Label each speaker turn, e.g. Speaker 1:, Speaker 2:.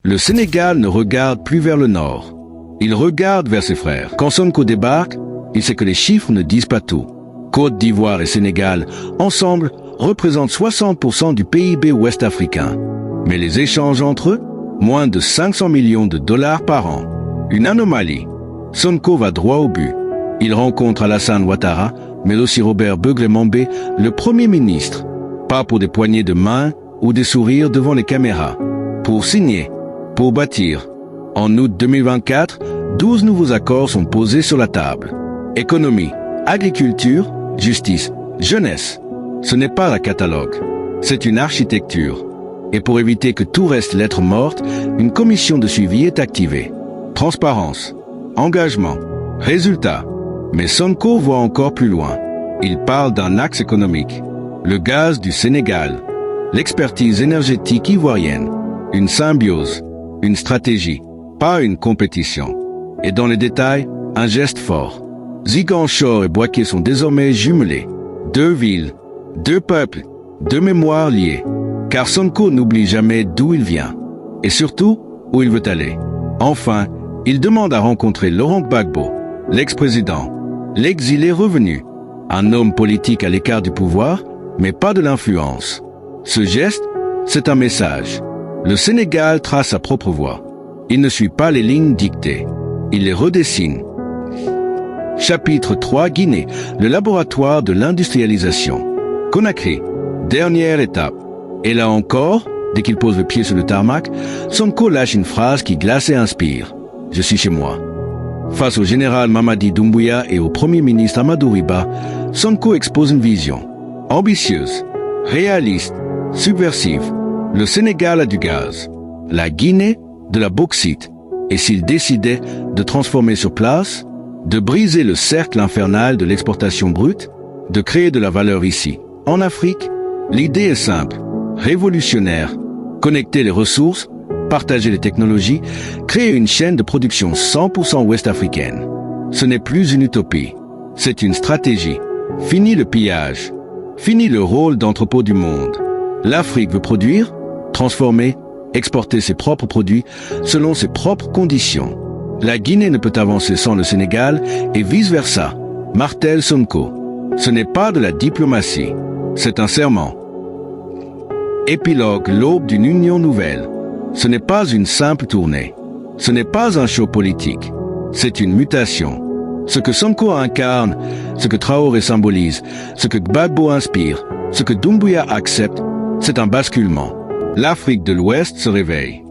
Speaker 1: Le Sénégal ne regarde plus vers le nord. Il regarde vers ses frères. Quand Sonko débarque, il sait que les chiffres ne disent pas tout. Côte d'Ivoire et Sénégal, ensemble, représentent 60% du PIB ouest-africain. Mais les échanges entre eux, moins de 500 millions de dollars par an. Une anomalie. Sonko va droit au but. Il rencontre Alassane Ouattara, mais aussi Robert Begle-Mambé, le Premier ministre. Pas pour des poignées de main ou des sourires devant les caméras. Pour signer, pour bâtir. En août 2024, 12 nouveaux accords sont posés sur la table. Économie, agriculture, justice, jeunesse. Ce n'est pas un catalogue, c'est une architecture. Et pour éviter que tout reste lettre morte, une commission de suivi est activée. Transparence, engagement, résultat. Mais Sonko voit encore plus loin. Il parle d'un axe économique. Le gaz du Sénégal, l'expertise énergétique ivoirienne, une symbiose, une stratégie, pas une compétition. Et dans les détails, un geste fort. Ziguinchor et Bouaké sont désormais jumelés. Deux villes, deux peuples, deux mémoires liées. Car Sonko n'oublie jamais d'où il vient. Et surtout, où il veut aller. Enfin, il demande à rencontrer Laurent Gbagbo, l'ex-président, l'exilé revenu. Un homme politique à l'écart du pouvoir, mais pas de l'influence. Ce geste, c'est un message. Le Sénégal trace sa propre voie. Il ne suit pas les lignes dictées. Il les redessine. Chapitre 3, Guinée, le laboratoire de l'industrialisation. Conakry, dernière étape. Et là encore, dès qu'il pose le pied sur le tarmac, Sonko lâche une phrase qui glace et inspire. Je suis chez moi. Face au général Mamadi Doumbouya et au Premier ministre Amadou Riba, Sonko expose une vision. Ambitieuse, réaliste, subversive. Le Sénégal a du gaz. La Guinée, de la bauxite. Et s'il décidait de transformer sur place, de briser le cercle infernal de l'exportation brute, de créer de la valeur ici, en Afrique, l'idée est simple, révolutionnaire. Connecter les ressources, partager les technologies, créer une chaîne de production 100% ouest-africaine. Ce n'est plus une utopie, c'est une stratégie. Fini le pillage, fini le rôle d'entrepôt du monde. L'Afrique veut produire, transformer, exporter ses propres produits selon ses propres conditions. La Guinée ne peut avancer sans le Sénégal et vice-versa. Martel Sonko. Ce n'est pas de la diplomatie, c'est un serment. Épilogue, l'aube d'une union nouvelle. Ce n'est pas une simple tournée. Ce n'est pas un show politique. C'est une mutation. Ce que Sonko incarne, ce que Traoré symbolise, ce que Gbagbo inspire, ce que Doumbouya accepte, c'est un basculement. L'Afrique de l'Ouest se réveille.